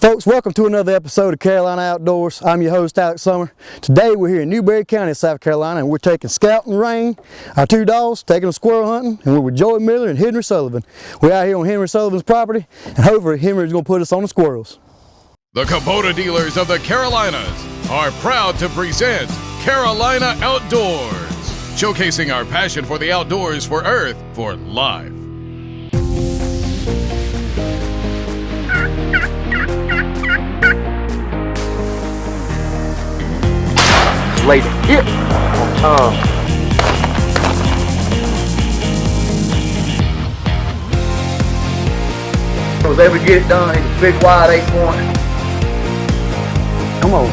Folks, welcome to another episode of Carolina Outdoors. I'm your host, Alex Summer. Today we're here in Newberry County, South Carolina, and we're taking Scout and Rain, our two dogs, taking them squirrel hunting, and we're with Joey Miller and Henry Sullivan. We're out here on Henry Sullivan's property, and hopefully Henry's going to put us on the squirrels. The Kubota dealers of the Carolinas are proud to present Carolina Outdoors, showcasing our passion for the outdoors, for Earth, for life. Later. Here. Was able to get it done. It's a big wide 8-point. Come on.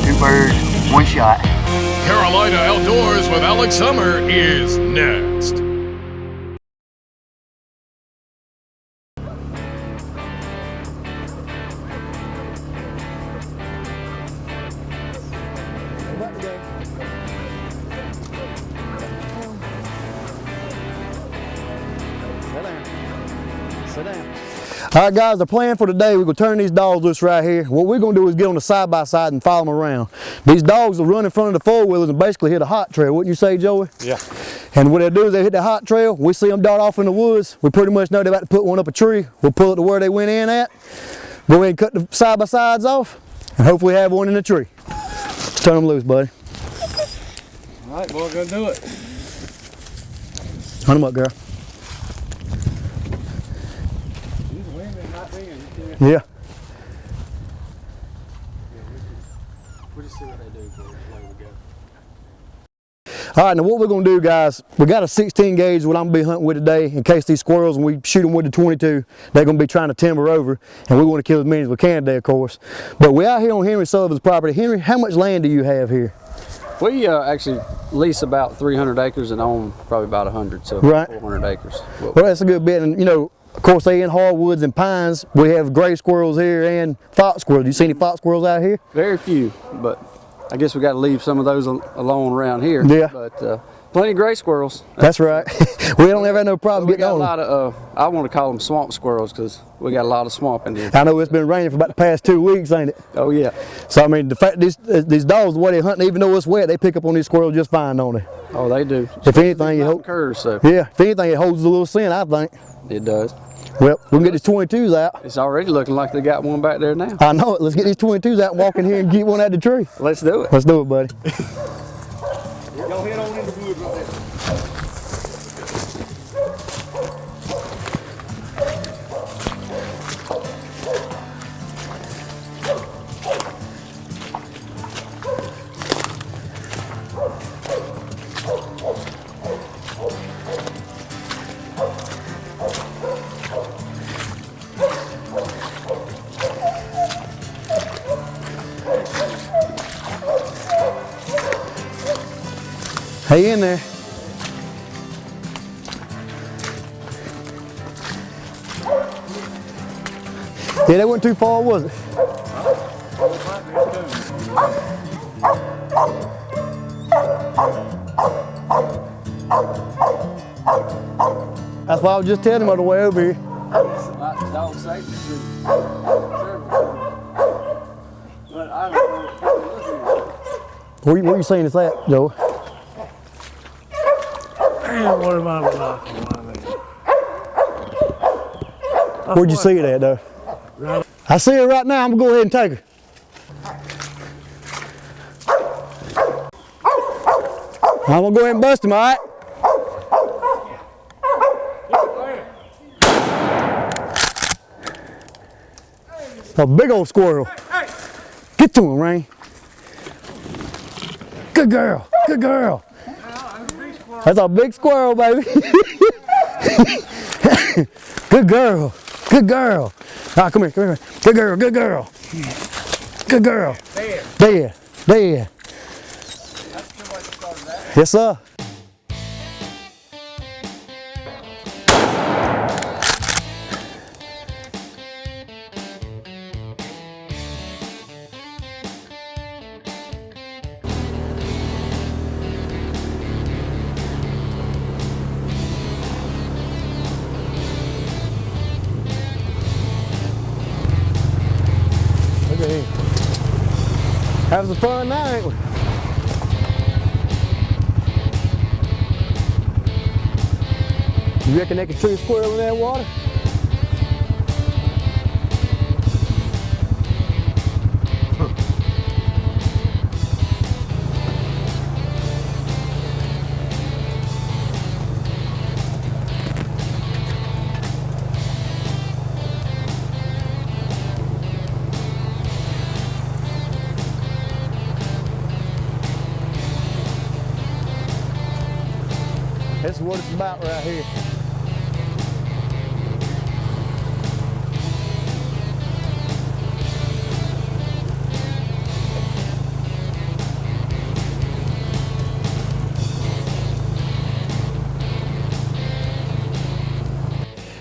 Two birds, one shot. Carolina Outdoors with Alex Summer is next. All right, guys, the plan for today, we're going to turn these dogs loose right here. What we're going to do is get on the side-by-side and follow them around. These dogs will run in front of the four-wheelers and basically hit a hot trail. Wouldn't you say, Joey? Yeah. And what they'll do is they hit the hot trail. We see them dart off in the woods. We pretty much know they're about to put one up a tree. We'll pull it to where they went in at. Go ahead and cut the side-by-sides off and hopefully have one in the tree. Turn them loose, buddy. All right, boy, go do it. Hunt them up, girl. Yeah. We'll just see what they do before we go. All right, now what we're going to do, guys, we got a 16 gauge what I'm going to be hunting with today in case these squirrels, when we shoot them with the 22, they're going to be trying to timber over, and we want to kill as many as we can today, of course. But we're out here on Henry Sullivan's property. Henry, how much land do you have here? We actually lease about 300 acres and own probably about 100, so right. 400 acres. Well, that's a good bit, and you know, of course, they in hardwoods and pines. We have gray squirrels here and fox squirrels. You see any fox squirrels out here? Very few, but I guess we got to leave some of those alone around here. Yeah. But plenty of gray squirrels. That's right. We don't ever have no problem getting on them. We got a lot of, I want to call them swamp squirrels because we got a lot of swamp in here. I know it's been raining for about the past 2 weeks, ain't it? Oh, yeah. So, I mean, the fact these dogs, the way they hunt, even though it's wet, they pick up on these squirrels just fine, don't they? Oh, they do. If anything, if anything, it holds a little scent, I think. It does. Well, we can get these 22s out. It's already looking like they got one back there now. I know it. Let's get these 22s out and walk in here and get one out of the tree. Let's do it. Let's do it, buddy. Y'all head on in the woods right there. Hey, in there. Yeah, that wasn't too far, was it? That's why I was just telling him on the way over here. Dog safety. But I don't know. Where you saying it's at, Joe? What am I like? Where'd you see it at, though? Right. I see her right now. I'm gonna go ahead and take her. I'm gonna go ahead and bust him, all right? A big old squirrel. Get to him, Rain. Good girl. Good girl. That's a big squirrel, baby. Good girl. Good girl. Ah, come here, come here. Good girl, good girl. Good girl. There. There. Yes, sir. Having some fun now, ain't we? You reckon they can tree a squirrel in that water? This is what it's about right here.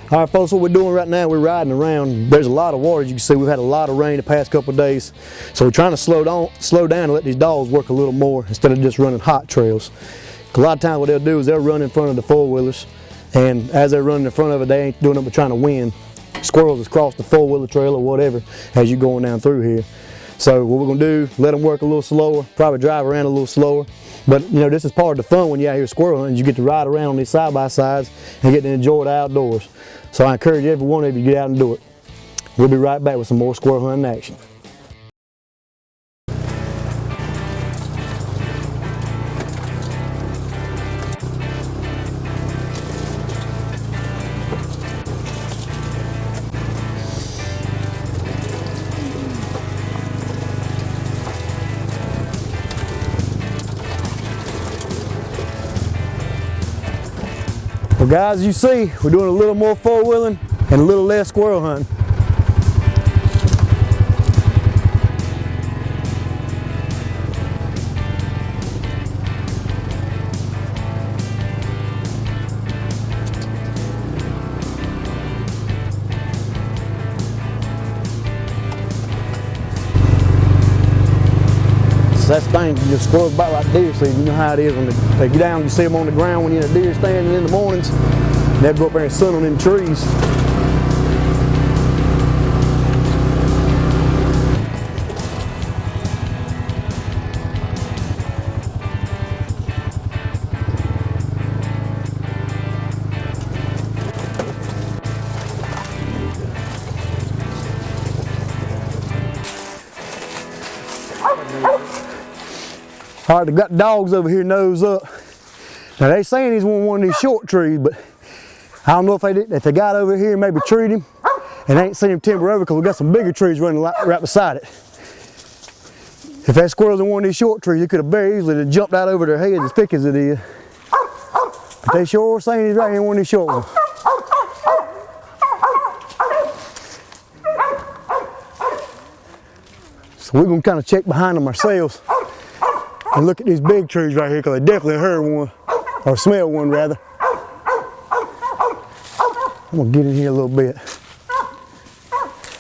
All right, folks, what we're doing right now, we're riding around. There's a lot of water. As you can see, we've had a lot of rain the past couple of days. So we're trying to slow down and let these dogs work a little more instead of just running hot trails. A lot of times what they'll do is they'll run in front of the four-wheelers, and as they're running in front of it, they ain't doing nothing but trying to win squirrels across the four-wheeler trail or whatever as you're going down through here. So what we're gonna do, let them work a little slower, probably drive around a little slower. But you know, this is part of the fun when you're out here squirrel hunting. You get to ride around on these side-by-sides and get to enjoy the outdoors. So I encourage every one of you to get out and do it. We'll be right back with some more squirrel hunting action. Well guys, as you see, we're doing a little more four-wheeling and a little less squirrel hunting. That's the thing, you just squirrels bite like deer season. You know how it is when they get down, you see them on the ground when you're in a deer stand in the mornings. They'll go up there and sun on them trees. All right, they got dogs over here nose up. Now they saying he's one of these short trees, but I don't know if they got over here and maybe treed him and ain't seen him timber over because we got some bigger trees running right beside it. If that squirrel's in one of these short trees, it could have very easily jumped out over their heads as thick as it is. But they sure saying he's right here in one of these short ones. So we're gonna kind of check behind them ourselves and look at these big trees right here because I definitely heard one, or smelled one rather. I'm gonna get in here a little bit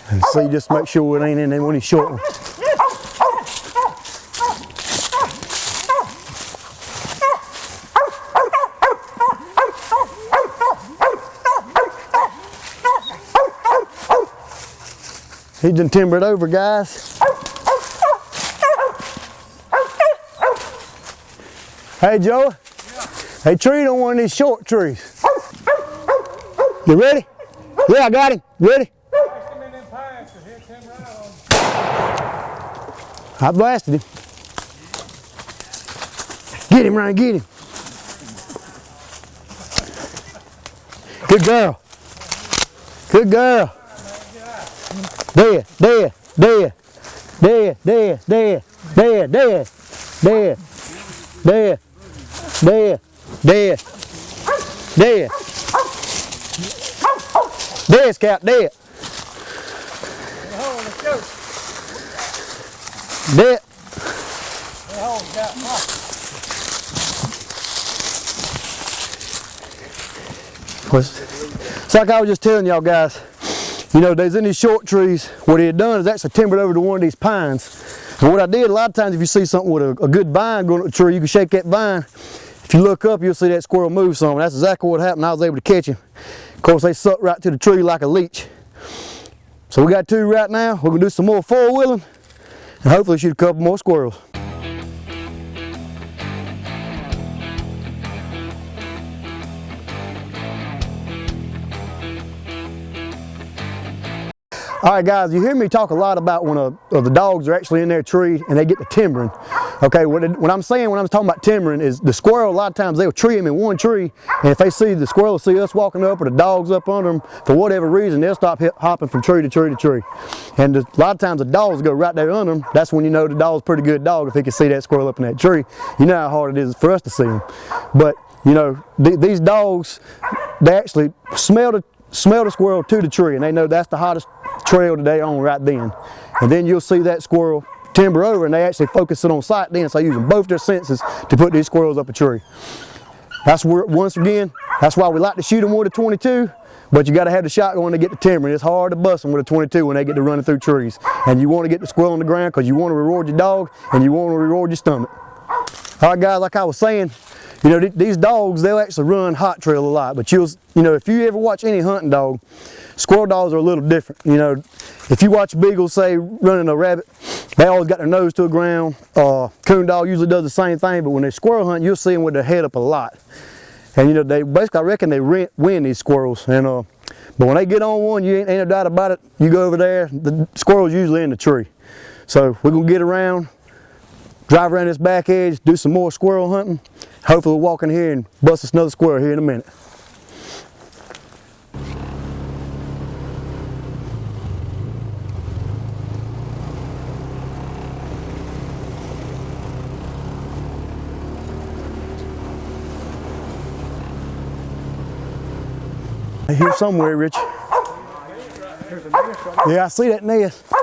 and see, just make sure it ain't in one of these short ones. He's done timbered over, guys. Hey, Joe. Yeah. Hey, treed on one of these short trees. You ready? Yeah, I got him. Ready? I blasted him. Get him, Ryan, get him. Good girl. Good girl. Dead, dead, dead, dead, dead, dead, dead, dead, dead, dead, dead, dead, dead. Dead, Scout, dead. Dead. It's like I was just telling y'all guys, you know, there's in these short trees, what he had done is actually timbered over to one of these pines. And what I did, a lot of times if you see something with a good vine going up the tree, you can shake that vine. If you look up, you'll see that squirrel move some. That's exactly what happened. I was able to catch him. Of course, they sucked right to the tree like a leech. So we got two right now. We're gonna do some more four-wheeling, and and hopefully shoot a couple more squirrels. All right, guys, you hear me talk a lot about when the dogs are actually in their tree and they get to timbering. Okay, what I'm talking about timbering is the squirrel, a lot of times they'll tree them in one tree, and if they see the squirrel see us walking up or the dogs up under them, for whatever reason, they'll stop hopping from tree to tree to tree. And a lot of times the dogs go right there under them. That's when you know the dog's a pretty good dog if he can see that squirrel up in that tree. You know how hard it is for us to see them. But, you know, these dogs, they actually smell the squirrel to the tree, and they know that's the hottest trail that they on right then. And then you'll see that squirrel timber over, and they actually focus it on sight then, so using both their senses to put these squirrels up a tree. That's where, once again, that's why we like to shoot them with a 22, but you got to have the shotgun to get the timber. It's hard to bust them with a 22 when they get to running through trees. And you want to get the squirrel on the ground because you want to reward your dog and you want to reward your stomach. All right, guys, like I was saying, you know, these dogs, they'll actually run hot trail a lot, but you know, if you ever watch any hunting dog, squirrel dogs are a little different. You know, if you watch beagles, say, running a rabbit, they always got their nose to the ground. Coon dog usually does the same thing, but when they squirrel hunt, you'll see them with their head up a lot. And you know, they basically, I reckon they win these squirrels. And but when they get on one, you ain't no doubt about it. You go over there, the squirrel's usually in the tree. So we're gonna get around, drive around this back edge, do some more squirrel hunting. Hopefully we'll walk in here and bust us another squirrel here in a minute. Here somewhere, Rich. Yeah, I see that nest. I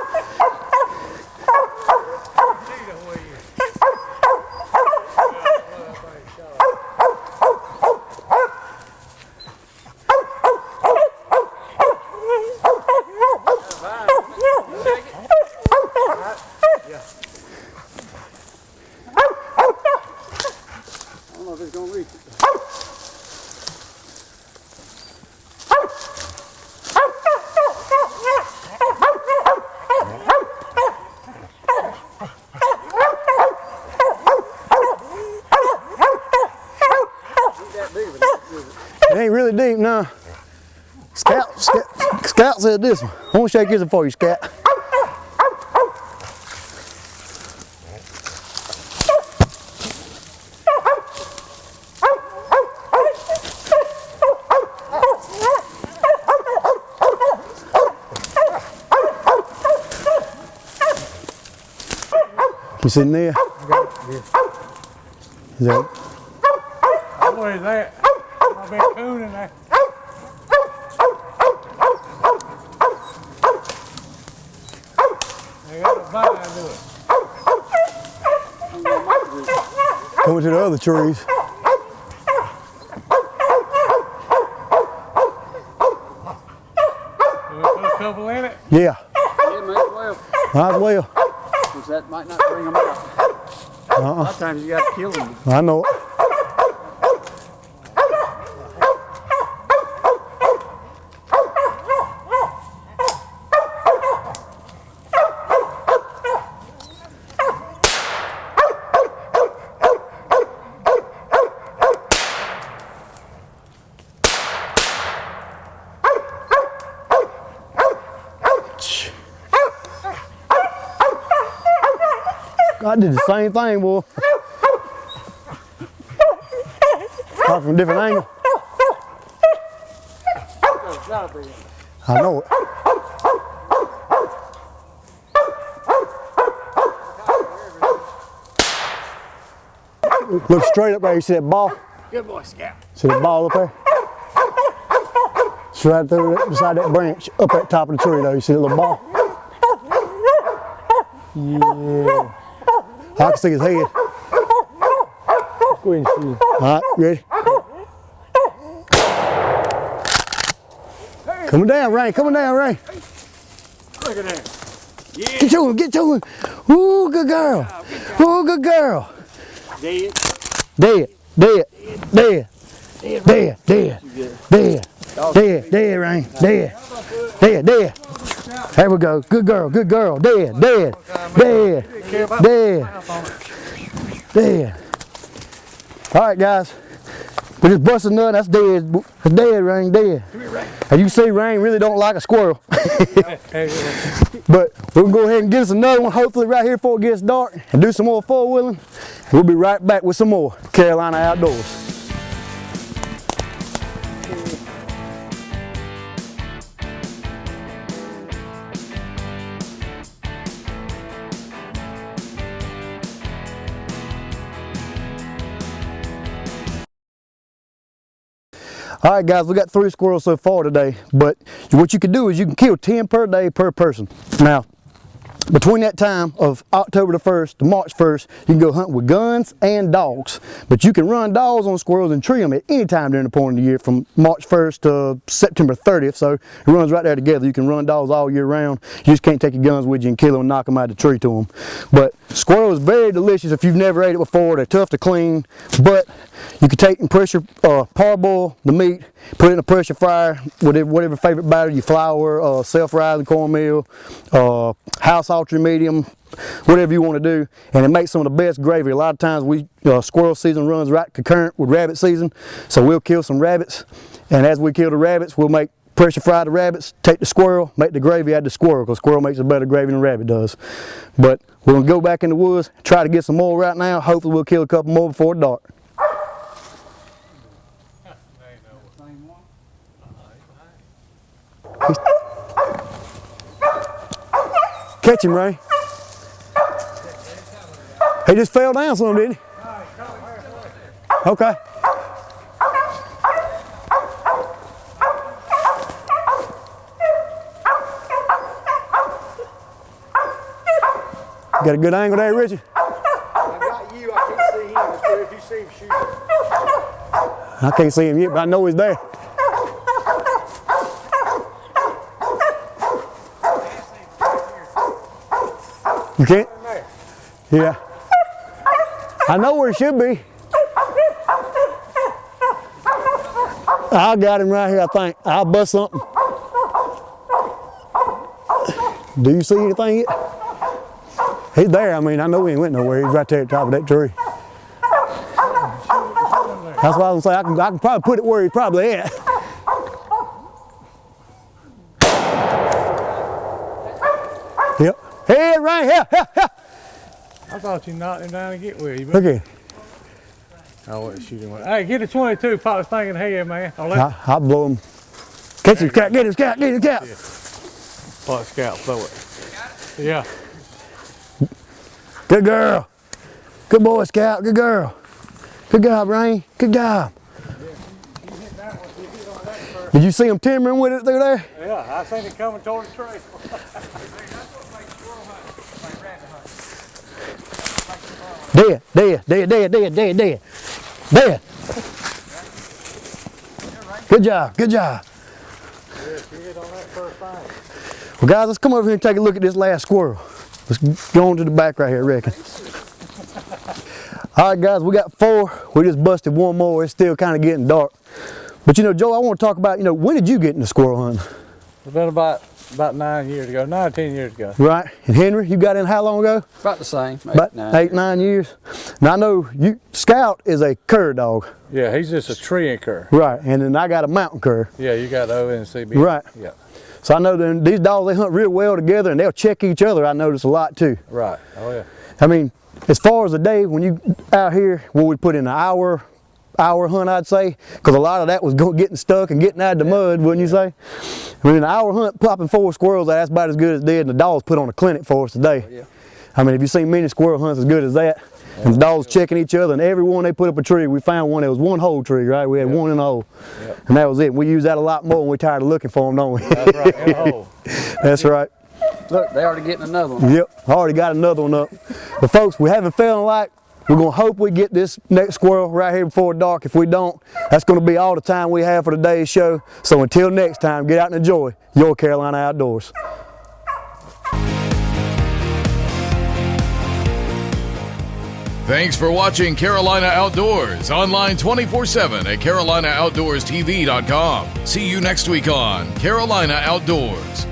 don't know if it's gonna reach it. It ain't really deep, no. Scout said this one. I want to shake this for you, Scout. You sitting there? Is that? What is that? I've been cooning there. They got a vine to it. Coming to the other trees. Do we put a couple in it? Yeah, Yeah, may as well. might as well. Because that might not bring them out. A lot of times you got to kill them. I know it. I did the same thing, boy. Shot from a different angle. I know it. Look straight up there. You see that ball? Good boy, Scout. See that ball up there? It's right there beside that branch, up at the top of the tree though. You see that little ball? Yeah. I can see his head. Go ahead and shoot. All right, ready? Coming down, Ray. Coming down, Ray. Look at that. Yeah. Get to him. Get to him. Ooh, good girl. Ooh, good girl. Dead. Dead. Dead. Dead. Dead. Dead. Dead. Dead. Dead, Ray. Dead. Dead. Dead. There we go. Good girl. Good girl. Dead. Dead. Dead. Kill about Dead. half on it. Dead. All right, guys. We just busted a nut. That's dead. That's dead, Rain. Dead. As you see, Rain really don't like a squirrel. But we'll go ahead and get us another one, hopefully right here before it gets dark, and do some more four-wheeling. We'll be right back with some more Carolina Outdoors. All right, guys, we got 3 squirrels so far today, but what you can do is you can kill 10 per day per person. Now, between that time of October the 1st to March 1st, you can go hunt with guns and dogs. But you can run dogs on squirrels and tree them at any time during the point of the year from March 1st to September 30th. So it runs right there together. You can run dogs all year round. You just can't take your guns with you and kill them and knock them out of the tree to them. But squirrel is very delicious if you've never ate it before. They're tough to clean, but you can take and pressure parboil the meat, put it in a pressure fryer, whatever favorite batter, your flour, self-rising cornmeal, house ultra medium, whatever you want to do, and it makes some of the best gravy. A lot of times squirrel season runs right concurrent with rabbit season, so we'll kill some rabbits, and as we kill the rabbits, we'll make pressure fry the rabbits, take the squirrel, make the gravy out of the squirrel, because squirrel makes a better gravy than rabbit does. But we're going to go back in the woods, try to get some more right now. Hopefully we'll kill a couple more before dark. Catch him, Ray. He just fell down some, didn't he? Okay. Got a good angle there, Richard? I got you. I can't see him. It's good if you see him shooting. I can't see him yet, but I know he's there. You can't? Yeah. I know where he should be. I got him right here, I think. I'll bust something. Do you see anything yet? He's there. I mean, I know he ain't went nowhere. He's right there at the top of that tree. That's what I was gonna say. I can probably put it where he's probably at. Yep. Hey, right here. I thought you knocked him down and get with you. Look at him. I wasn't shooting one. Hey, get a 22. Pop was thinking, hey, man. I'll blow him. Catch him, Scout. Get him, Scout. Get him, Scout. Yeah. Pop Scout, throw it. Yeah. Good girl. Good boy, Scout. Good girl. Good job, Rain. Good job. Did you see him timbering with it through there? Yeah, I seen it coming toward the tree. Dead, dead, dead, dead, dead, dead, dead. Dead. Good job, good job. Well, guys, let's come over here and take a look at this last squirrel. Let's go on to the back right here, I reckon. All right, guys, we got 4. We just busted one more. It's still kind of getting dark. But, you know, Joe, I want to talk about, you know, when did you get into squirrel hunting? It's been about 9 years ago, 9 or 10 years ago. Right. And Henry, you got in how long ago? About the same. About 8, 9 years. Now, I know Scout is a cur dog. Yeah, he's just a tree and cur. Right. And then I got a mountain cur. Yeah, you got ONCB. Right. Yeah. So I know that these dogs, they hunt real well together, and they'll check each other. I notice a lot too. Right. Oh yeah. I mean, as far as a day, when you out here, where we put in an hour hunt, I'd say, because a lot of that was getting stuck and getting out of the mud, wouldn't you say? I mean, an hour hunt, popping 4 squirrels, that's about as good as dead, and the dogs put on a clinic for us today. Yeah. I mean, have you seen many squirrel hunts as good as that? And the dogs checking each other, and every one they put up a tree, we found one that was one whole tree, right? We had one in a hole, and that was it. We use that a lot more when we're tired of looking for them, don't we? That's right, in a hole. That's right. Look, they already getting another one. Yep, already got another one up. But folks, we haven't feeling like we're gonna hope we get this next squirrel right here before dark. If we don't, that's gonna be all the time we have for today's show. So until next time, get out and enjoy your Carolina Outdoors. Thanks for watching Carolina Outdoors, online 24/7 at CarolinaOutdoorsTV.com. See you next week on Carolina Outdoors.